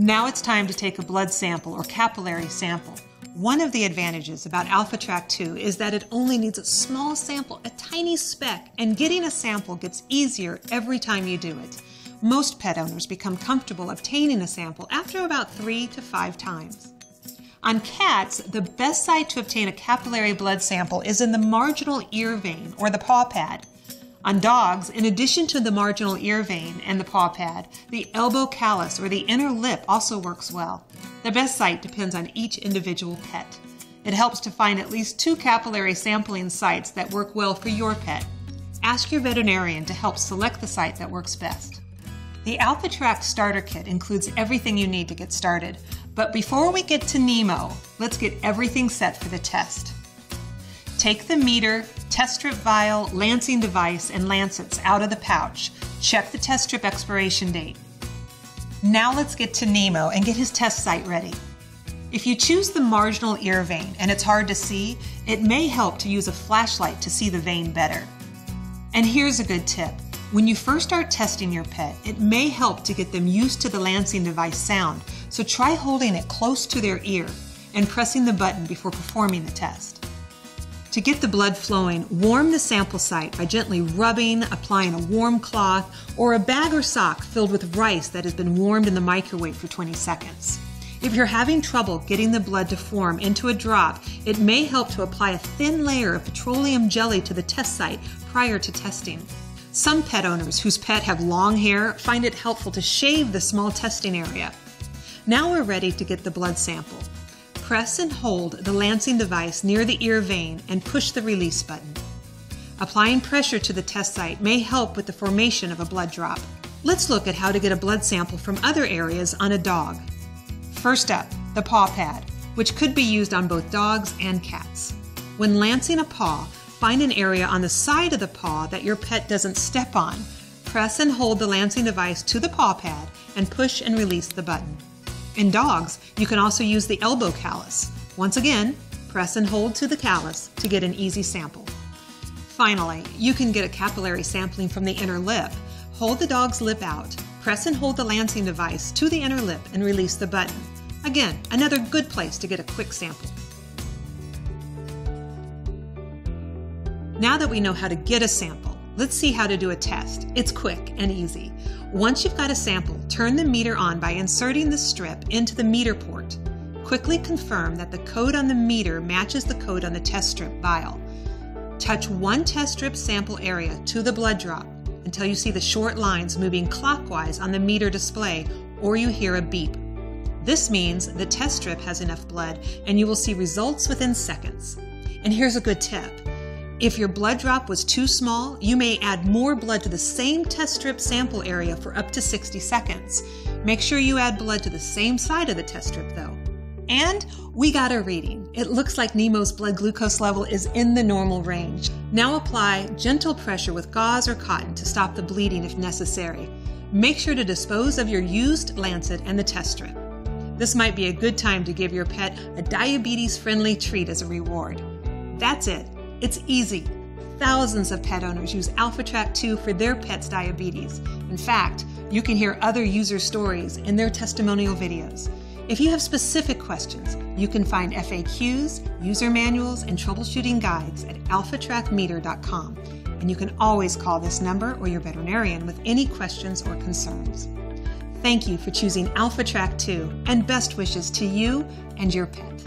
Now it's time to take a blood sample or capillary sample. One of the advantages about AlphaTRAK 2 is that it only needs a small sample, a tiny speck, and getting a sample gets easier every time you do it. Most pet owners become comfortable obtaining a sample after about 3 to 5 times. On cats, the best site to obtain a capillary blood sample is in the marginal ear vein or the paw pad. On dogs, in addition to the marginal ear vein and the paw pad, the elbow callus or the inner lip also works well. The best site depends on each individual pet. It helps to find at least 2 capillary sampling sites that work well for your pet. Ask your veterinarian to help select the site that works best. The AlphaTRAK starter kit includes everything you need to get started. But before we get to Nemo, let's get everything set for the test. Take the meter, test strip vial, lancing device, and lancets out of the pouch. Check the test strip expiration date. Now let's get to Nemo and get his test site ready. If you choose the marginal ear vein and it's hard to see, it may help to use a flashlight to see the vein better. And here's a good tip. When you first start testing your pet, it may help to get them used to the lancing device sound, so try holding it close to their ear and pressing the button before performing the test. To get the blood flowing, warm the sample site by gently rubbing, applying a warm cloth, or a bag or sock filled with rice that has been warmed in the microwave for 20 seconds. If you're having trouble getting the blood to form into a drop, it may help to apply a thin layer of petroleum jelly to the test site prior to testing. Some pet owners whose pet have long hair find it helpful to shave the small testing area. Now we're ready to get the blood sample. Press and hold the lancing device near the ear vein and push the release button. Applying pressure to the test site may help with the formation of a blood drop. Let's look at how to get a blood sample from other areas on a dog. First up, the paw pad, which could be used on both dogs and cats. When lancing a paw, find an area on the side of the paw that your pet doesn't step on. Press and hold the lancing device to the paw pad and push and release the button. In dogs, you can also use the elbow callus. Once again, press and hold to the callus to get an easy sample. Finally, you can get a capillary sampling from the inner lip. Hold the dog's lip out, press and hold the lancing device to the inner lip and release the button. Again, another good place to get a quick sample. Now that we know how to get a sample, let's see how to do a test. It's quick and easy. Once you've got a sample, turn the meter on by inserting the strip into the meter port. Quickly confirm that the code on the meter matches the code on the test strip vial. Touch one test strip sample area to the blood drop until you see the short lines moving clockwise on the meter display or you hear a beep. This means the test strip has enough blood and you will see results within seconds. And here's a good tip. If your blood drop was too small, you may add more blood to the same test strip sample area for up to 60 seconds. Make sure you add blood to the same side of the test strip though. And we got a reading. It looks like Nemo's blood glucose level is in the normal range. Now apply gentle pressure with gauze or cotton to stop the bleeding if necessary. Make sure to dispose of your used lancet and the test strip. This might be a good time to give your pet a diabetes-friendly treat as a reward. That's it. It's easy. Thousands of pet owners use AlphaTRAK 2 for their pet's diabetes. In fact, you can hear other user stories in their testimonial videos. If you have specific questions, you can find FAQs, user manuals, and troubleshooting guides at alphatrakmeter.com. And you can always call this number or your veterinarian with any questions or concerns. Thank you for choosing AlphaTRAK 2, and best wishes to you and your pet.